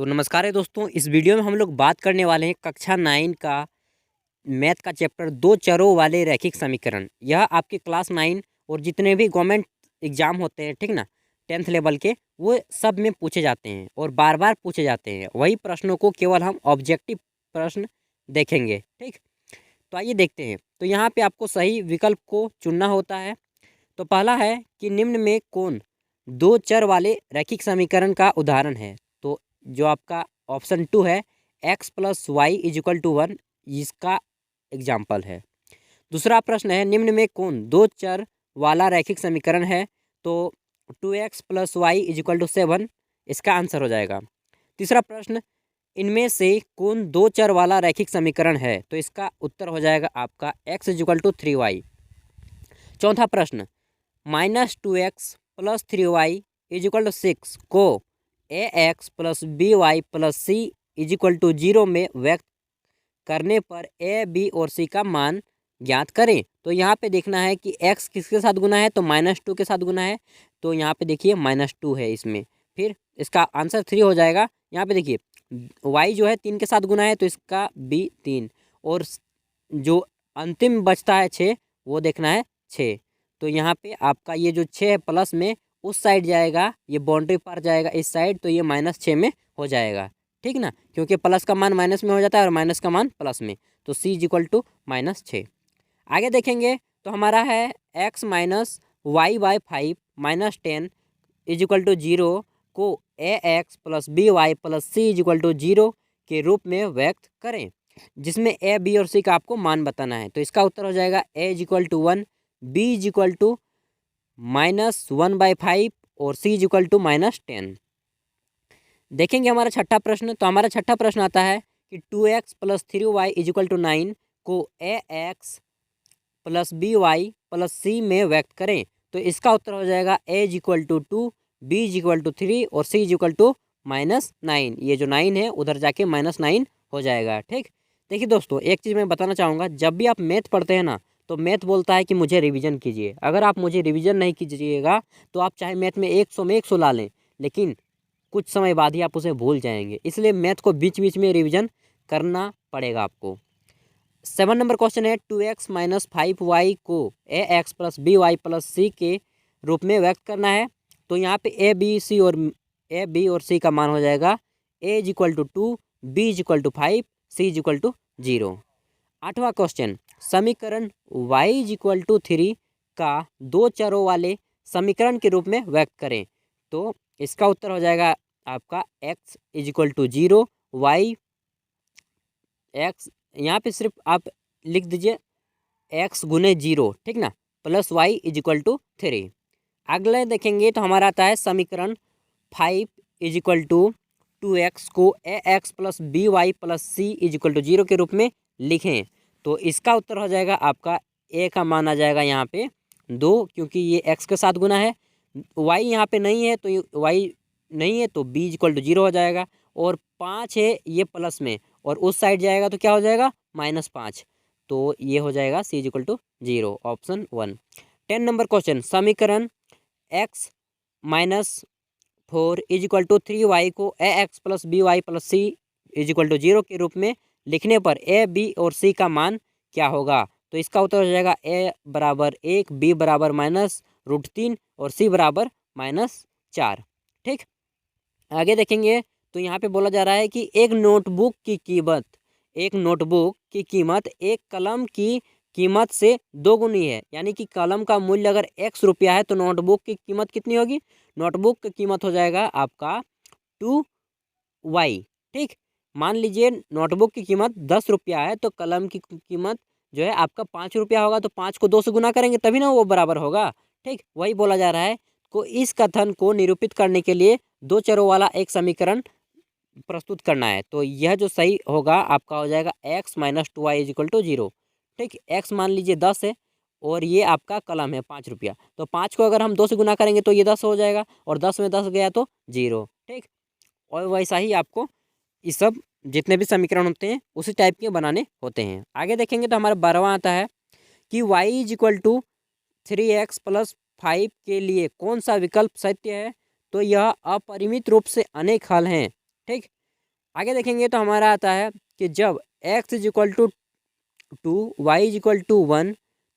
तो नमस्कार है दोस्तों। इस वीडियो में हम लोग बात करने वाले हैं कक्षा 9 का मैथ का चैप्टर दो चरों वाले रैखिक समीकरण। यह आपके क्लास 9 और जितने भी गवर्नमेंट एग्जाम होते हैं, ठीक ना, 10th लेवल के, वो सब में पूछे जाते हैं और बार बार पूछे जाते हैं। वही प्रश्नों को केवल हम ऑब्जेक्टिव प्रश्न देखेंगे, ठीक। तो आइए देखते हैं। तो यहाँ पे आपको सही विकल्प को चुनना होता है। तो पहला है कि निम्न में कौन दो चर वाले रैखिक समीकरण का उदाहरण है। तो जो आपका ऑप्शन 2 है, x plus y is equal to 1, इसका एग्जाम्पल है। दूसरा प्रश्न है, निम्न में कौन दो चर वाला रैखिक समीकरण है। तो 2x plus y is equal to 7, इसका आंसर हो जाएगा। तीसरा प्रश्न, इनमें से कौन दो चर वाला रैखिक समीकरण है। तो इसका उत्तर हो जाएगा आपका x is equal to 3y। चौथा प्रश्न, -2x plus 3y is equal to 6 को ax plus by plus c is equal to 0 में व्यक्त करने पर a, b और c का मान ज्ञात करें। तो यहाँ पे देखना है कि x किसके साथ गुना है, तो -2 के साथ गुना है। तो यहाँ पे देखिए -2 है इसमें, फिर इसका आंसर 3 हो जाएगा। यहाँ पे देखिए y जो है 3 के साथ गुना है, तो इसका b 3, और जो अंतिम बचता है 6, वो देखना है 6। तो यहाँ पे आपका ये जो 6 है प्लस में उस साइड जाएगा, ये बाउंड्री पर जाएगा इस साइड, तो ये -6 में हो जाएगा, ठीक ना, क्योंकि प्लस का मान माइनस में हो जाता है और माइनस का मान प्लस में। तो c इज इक्वल टू -6। आगे देखेंगे तो हमारा है x minus y by 5 -10 is equal to 0 को ax plus B Y plus c is equal to 0 के रूप में व्यक्त करें, जिसमें a, b और c का आपको मान बताना है। तो इसका उत्तर हो जाएगा a is equal to 1, b is equal to -1/5 और c इज इक्वल टू -10। देखेंगे हमारा छठा प्रश्न। तो हमारा छठा प्रश्न आता है कि 2x plus 3y is equal to 9 को ax plus by plus c में व्यक्त करें। तो इसका उत्तर हो जाएगा a is equal to 2, b is equal to 3 और c इज इक्वल टू -9। ये जो 9 है उधर जाके -9 हो जाएगा, ठीक। देखिए दोस्तों, एक चीज़ मैं बताना चाहूँगा, जब भी आप मैथ पढ़ते हैं ना, तो मैथ बोलता है कि मुझे रिवीजन कीजिए। अगर आप मुझे रिवीजन नहीं कीजिएगा तो आप चाहे मैथ में 100 में 100 ला लें, लेकिन कुछ समय बाद ही आप उसे भूल जाएंगे। इसलिए मैथ को बीच बीच में रिवीजन करना पड़ेगा आपको। 7 नंबर क्वेश्चन है, 2x माइनस 5y को ax plus B Y plus C के रूप में व्यक्त करना है। तो यहाँ पे a b और c का मान हो जाएगा a is equal to 2, b is equal to 5, c is equal to 0। आठवां क्वेश्चन, समीकरण y इज इक्वल टू 3 का दो चरों वाले समीकरण के रूप में व्यक्त करें। तो इसका उत्तर हो जाएगा आपका x is equal to 0, y x, यहाँ पे सिर्फ आप लिख दीजिए x गुने 0, ठीक ना, plus y is equal to 3। अगले देखेंगे तो हमारा आता है समीकरण 5 इज इक्वल टू 2x को ax plus B Y plus c is equal to 0 के रूप में लिखें। तो इसका उत्तर हो जाएगा आपका a का मान आ जाएगा यहाँ पे 2, क्योंकि ये x के साथ गुना है। y यहाँ पे नहीं है, तो y नहीं है, तो b इज इक्वल टू 0 हो जाएगा। और 5 है ये प्लस में, और उस साइड जाएगा तो क्या हो जाएगा -5, तो ये हो जाएगा c is equal to 0, option 1। 10 number question, समीकरण x minus 4 is equal to 3y को ax plus B Y plus c is equal to 0 के रूप में लिखने पर a, b और c का मान क्या होगा। तो इसका उत्तर हो जाएगा a बराबर 1, b बराबर -√3 और c बराबर -4, ठीक। आगे देखेंगे तो यहाँ पे बोला जा रहा है कि एक नोटबुक की कीमत एक कलम की कीमत से 2 गुनी है। यानी कि कलम का मूल्य अगर x रुपया है तो नोटबुक की कीमत कितनी होगी। नोटबुक की कीमत हो जाएगा आपका 2y, ठीक। मान लीजिए नोटबुक की कीमत 10 रुपया है, तो कलम की कीमत जो है आपका 5 रुपया होगा। तो 5 को 2 से गुना करेंगे तभी ना वो बराबर होगा, ठीक। वही बोला जा रहा है को इस कथन को निरूपित करने के लिए दो चरों वाला एक समीकरण प्रस्तुत करना है। तो यह जो सही होगा आपका हो जाएगा x minus 2y is equal to 0, ठीक। x मान लीजिए 10 है और ये आपका कलम है 5 रुपया, तो 5 को अगर हम 2 से गुना करेंगे तो ये 10 हो जाएगा, और 10 में 10 गया तो 0, ठीक। और वैसा ही आपको ये सब जितने भी समीकरण होते हैं उसी टाइप के बनाने होते हैं। आगे देखेंगे तो हमारा 12वां आता है कि y is equal to 3x plus 5 के लिए कौन सा विकल्प सत्य है। तो यह अपरिमित रूप से अनेक हल हैं, ठीक। आगे देखेंगे तो हमारा आता है कि जब x is equal to 2 y is equal to 1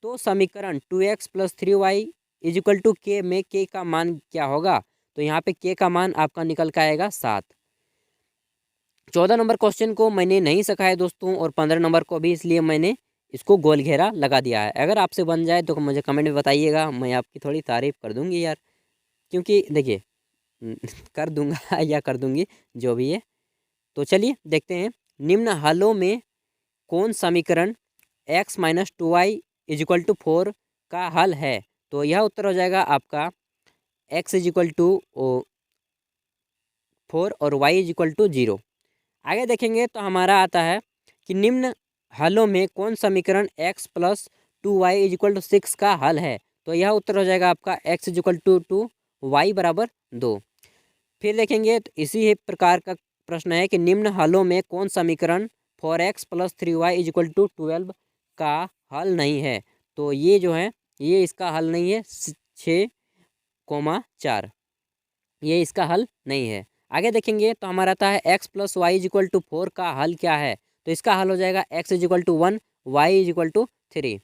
तो समीकरण 2x plus 3y is equal to के में k का मान क्या होगा। तो यहाँ पे k का मान आपका निकल के आएगा 7। 14 नंबर क्वेश्चन को मैंने नहीं सिखाया दोस्तों, और 15 नंबर को भी इसलिए मैंने इसको गोल घेरा लगा दिया है। अगर आपसे बन जाए तो मुझे कमेंट में बताइएगा, मैं आपकी थोड़ी तारीफ़ कर दूंगी यार, क्योंकि देखिए कर दूंगा या कर दूंगी जो भी है। तो चलिए देखते हैं, निम्न हलों में कौन समीकरण x minus 2y is equal to 4 का हल है। तो यह उत्तर हो जाएगा आपका x इज इक्वल टू 4 और y इज इक्वल टू 0। आगे देखेंगे तो हमारा आता है कि निम्न हलों में कौन समीकरण x plus 2y is equal to 6 का हल है। तो यह उत्तर हो जाएगा आपका x is equal to 2 y बराबर 2। फिर देखेंगे तो इसी ही प्रकार का प्रश्न है कि निम्न हलों में कौन समीकरण 4x plus 3y is equal to 12 का हल नहीं है। तो ये जो है ये इसका हल नहीं है, 6,4 ये इसका हल नहीं है। आगे देखेंगे तो हमारा आता है x plus y is equal to 4 का हल क्या है। तो इसका हल हो जाएगा x is equal to 1 y is equal to 3।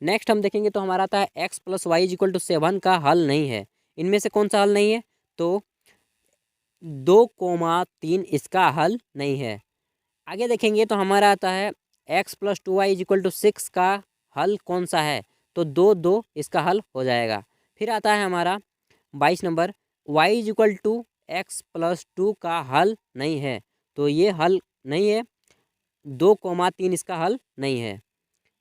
Next हम देखेंगे तो हमारा आता है x plus y is equal to 7 का हल नहीं है। इनमें से कौन सा हल नहीं है। तो 2,3 इसका हल नहीं है। आगे देखेंगे तो हमारा आता है x plus 2y is equal to 6 का हल कौन सा है। तो 2 इसका हल हो जाएगा। फिर आता है हमारा 22 number, y is equal to x plus 2 का हल नहीं है। तो ये हल नहीं है, 2,3 इसका हल नहीं है।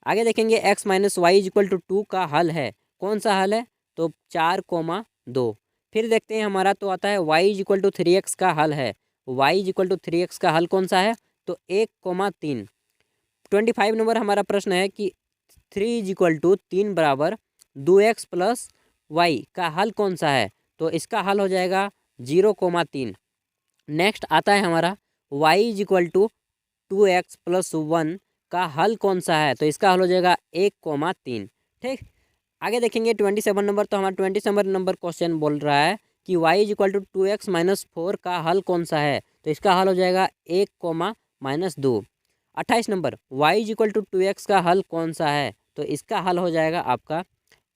आगे देखेंगे x minus y is equal to 2 का हल है। कौन सा हल है। तो 4,2। फिर देखते हैं हमारा तो आता है y is equal to 3x का हल है। y is equal to 3x का हल कौन सा है। तो 1,3। 25 नंबर हमारा प्रश्न है कि 3 इज इक्वल टू 3 बराबर 2x प्लस वाई का हल कौन सा है। तो इसका हल हो जाएगा 0,3। नेक्स्ट आता है हमारा y is equal to 2x plus 1 का हल कौन सा है। तो इसका हल हो जाएगा 1,3। ठीक। आगे देखेंगे 27 नंबर, तो हमारा 27 नंबर क्वेश्चन बोल रहा है कि y is equal to 2x minus 4 का हल कौन सा है। तो इसका हल हो जाएगा 1,-2। 28 number, y is equal to 2x का हल कौन सा है। तो इसका हल हो जाएगा आपका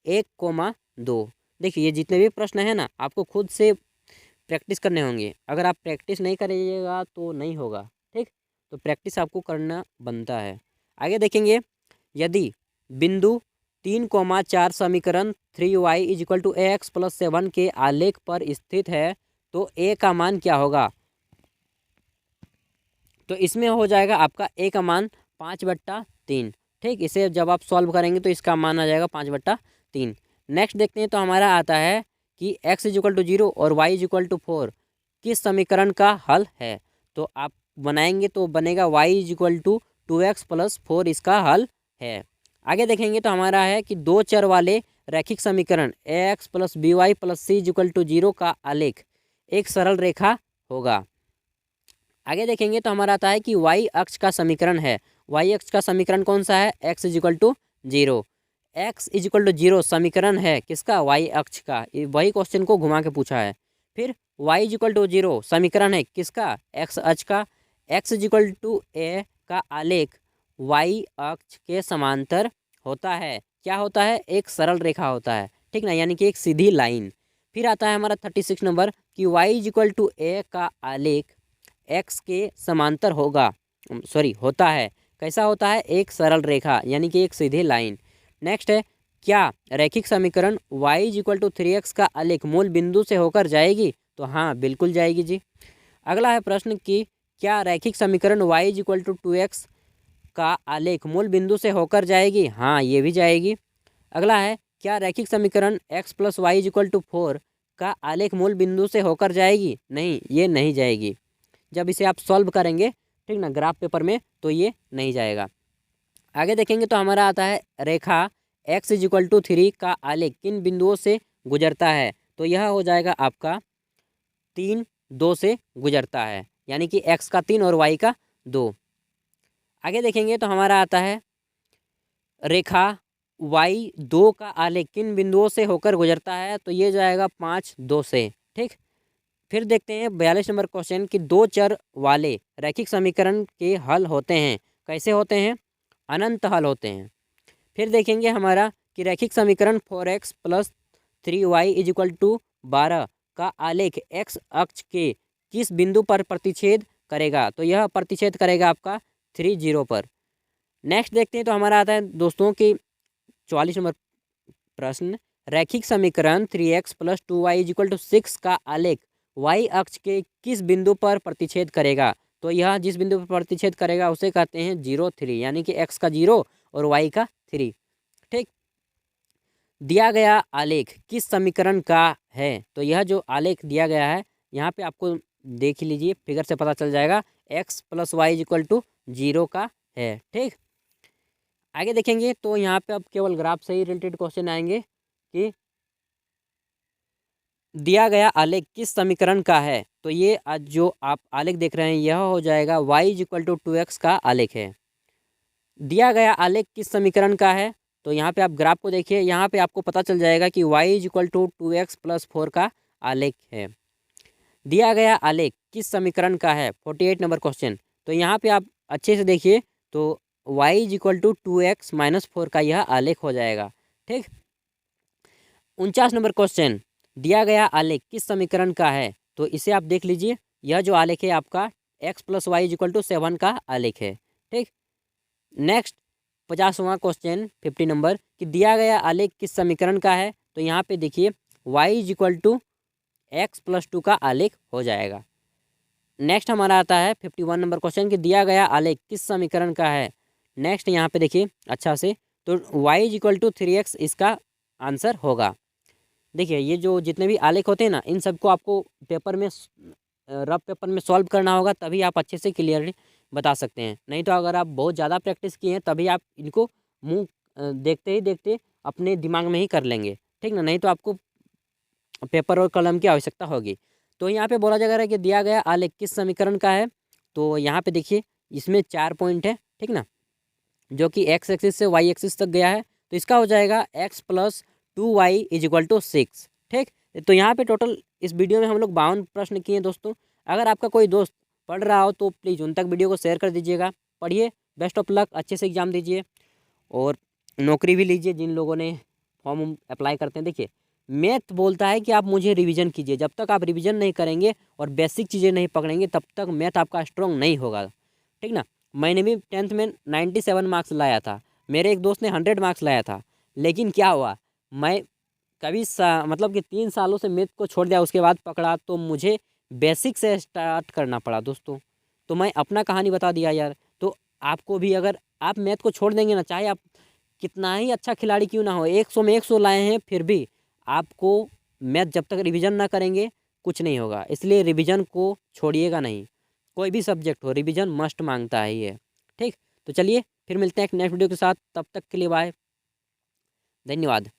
1,2। देखिए ये जितने भी प्रश्न है ना आपको खुद से प्रैक्टिस करने होंगे। अगर आप प्रैक्टिस नहीं करिएगा तो नहीं होगा। ठीक, तो प्रैक्टिस आपको करना बनता है। आगे देखेंगे, यदि बिंदु 3,4 समीकरण 3y is equal to x plus 7 के आलेख पर स्थित है तो a का मान क्या होगा। तो इसमें हो जाएगा आपका a का मान 5/3। ठीक, इसे जब आप सॉल्व करेंगे तो इसका मान आ जाएगा 5/3। नेक्स्ट देखते हैं तो हमारा आता है कि x इज इक्वल टू 0 और y इज इक्वल टू 4 किस समीकरण का हल है। तो आप बनाएंगे तो बनेगा y is equal to 2x plus 4 इसका हल है। आगे देखेंगे तो हमारा है कि दो चर वाले रैखिक समीकरण ax plus by plus c is equal to 0 का आलेख एक सरल रेखा होगा। आगे देखेंगे तो हमारा आता है कि y अक्ष का समीकरण है। y अक्ष का समीकरण कौन सा है। x is equal to 0। x is equal to 0 समीकरण है किसका, y अक्ष का। वही क्वेश्चन को घुमा के पूछा है। फिर y इज इक्वल टू 0 समीकरण है किसका, x अक्ष का। x is equal to a का आलेख y अक्ष के समांतर होता है। क्या होता है, एक सरल रेखा होता है। ठीक ना, यानी कि एक सीधी लाइन। फिर आता है हमारा 36 नंबर कि y is equal to a का आलेख x के समांतर होगा, सॉरी होता है। कैसा होता है, एक सरल रेखा यानी कि एक सीधी लाइन। नेक्स्ट है, क्या रैखिक समीकरण y is equal to 3x का आलेख मूल बिंदु से होकर जाएगी। तो हाँ बिल्कुल जाएगी जी। अगला है प्रश्न कि क्या रैखिक समीकरण y is equal to 2x का आलेख मूल बिंदु से होकर जाएगी। हाँ ये भी जाएगी। अगला है, क्या रैखिक समीकरण x plus y is equal to 4 का आलेख मूल बिंदु से होकर जाएगी। नहीं, ये नहीं जाएगी। जब इसे आप सॉल्व करेंगे ठीक ना ग्राफ पेपर में तो ये नहीं जाएगा। आगे देखेंगे तो हमारा आता है रेखा x इज इक्वल टू 3 का आलेख किन बिंदुओं से गुजरता है। तो यह हो जाएगा आपका 3, 2 से गुजरता है, यानी कि x का 3 और y का 2। आगे देखेंगे तो हमारा आता है रेखा y2 का आलेख किन बिंदुओं से होकर गुजरता है। तो ये जाएगा 5, 2 से। ठीक, फिर देखते हैं 42 नंबर क्वेश्चन कि दो चर वाले रैखिक समीकरण के हल होते हैं, कैसे होते हैं? अनंत हल होते हैं। फिर देखेंगे हमारा कि रैखिक समीकरण 4x plus 3y is equal to 12 का आलेख x अक्ष के किस बिंदु पर प्रतिच्छेद करेगा? तो यह प्रतिच्छेद करेगा आपका 30 पर। नेक्स्ट देखते हैं तो हमारा आता है दोस्तों कि 44 नंबर प्रश्न, रैखिक समीकरण 3x plus 2y is equal to 6 का आलेख y अक्ष के किस बिंदु पर प्रतिच्छेद करेगा? तो यह जिस बिंदु पर प्रतिच्छेद करेगा उसे कहते हैं 0 3, यानी कि x का 0 और y का 3। ठीक, दिया गया आलेख किस समीकरण का है? तो यह जो आलेख दिया गया है यहाँ पे आपको देख लीजिए, फिगर से पता चल जाएगा, x plus y is equal to 0 का है। ठीक, आगे देखेंगे तो यहाँ पे अब केवल ग्राफ से ही रिलेटेड क्वेश्चन आएंगे कि दिया गया आलेख किस समीकरण का है? तो ये आज जो आप आलेख देख रहे हैं यह हो जाएगा y is equal to 2x का आलेख है। दिया गया आलेख किस समीकरण का है? तो यहाँ पे आप ग्राफ को देखिए, यहाँ पे आपको पता चल जाएगा कि y is equal to 2x plus 4 का आलेख है। दिया गया आलेख किस समीकरण का है? 48 नंबर क्वेश्चन। तो यहाँ पे आप अच्छे से देखिए तो y is equal to 2x minus 4 का यह आलेख हो जाएगा। ठीक, 49 नंबर क्वेश्चन, दिया गया आलेख किस समीकरण का है? तो इसे आप देख लीजिए, यह जो आलेख है आपका x plus y is equal to 7 का आलेख है। ठीक, नेक्स्ट 50वां क्वेश्चन 50 नंबर कि दिया गया आलेख किस समीकरण का है? तो यहाँ पे देखिए y is equal to x plus 2 का आलेख हो जाएगा। नेक्स्ट हमारा आता है 51 नंबर क्वेश्चन कि दिया गया आलेख किस समीकरण का है? नेक्स्ट यहाँ पे देखिए अच्छा से, तो y is equal to 3x इसका आंसर होगा। देखिए ये जो जितने भी आलेख होते हैं ना, इन सबको आपको पेपर में रफ पेपर में सॉल्व करना होगा, तभी आप अच्छे से क्लियरली बता सकते हैं। नहीं तो अगर आप बहुत ज़्यादा प्रैक्टिस किए हैं तभी आप इनको मुंह देखते ही देखते अपने दिमाग में ही कर लेंगे। ठीक ना, नहीं तो आपको पेपर और कलम की आवश्यकता होगी। तो यहाँ पे बोला जा रहा है कि दिया गया आलेख किस समीकरण का है? तो यहाँ पे देखिए इसमें 4 पॉइंट है, ठीक ना, जो कि एक्स एक्सिस से वाई एक्सिस तक गया है। तो इसका हो जाएगा x plus 2y is equal to 6। ठीक, तो यहाँ पे टोटल इस वीडियो में हम लोग 52 प्रश्न किए दोस्तों। अगर आपका कोई दोस्त पढ़ रहा हो तो प्लीज़ उन तक वीडियो को शेयर कर दीजिएगा। पढ़िए, बेस्ट ऑफ लक, अच्छे से एग्ज़ाम दीजिए और नौकरी भी लीजिए जिन लोगों ने फॉर्म अप्लाई करते हैं। देखिए मैथ बोलता है कि आप मुझे रिवीजन कीजिए, जब तक आप रिवीजन नहीं करेंगे और बेसिक चीज़ें नहीं पकड़ेंगे तब तक मैथ आपका स्ट्रॉन्ग नहीं होगा। ठीक ना, मैंने भी 10th में 97 मार्क्स लाया था, मेरे एक दोस्त ने 100 मार्क्स लाया था, लेकिन क्या हुआ, मैं कभी मतलब कि 3 सालों से मैथ को छोड़ दिया, उसके बाद पकड़ा तो मुझे बेसिक से स्टार्ट करना पड़ा दोस्तों। तो मैं अपना कहानी बता दिया यार। तो आपको भी अगर आप मैथ को छोड़ देंगे ना, चाहे आप कितना ही अच्छा खिलाड़ी क्यों ना हो, 100 में 100 लाए हैं, फिर भी आपको मैथ जब तक रिवीजन ना करेंगे कुछ नहीं होगा। इसलिए रिवीजन को छोड़िएगा नहीं, कोई भी सब्जेक्ट हो रिवीजन मस्ट मांगता है ये। ठीक, तो चलिए फिर मिलते हैं एक नेक्स्ट वीडियो के साथ, तब तक के लिए बाय, धन्यवाद।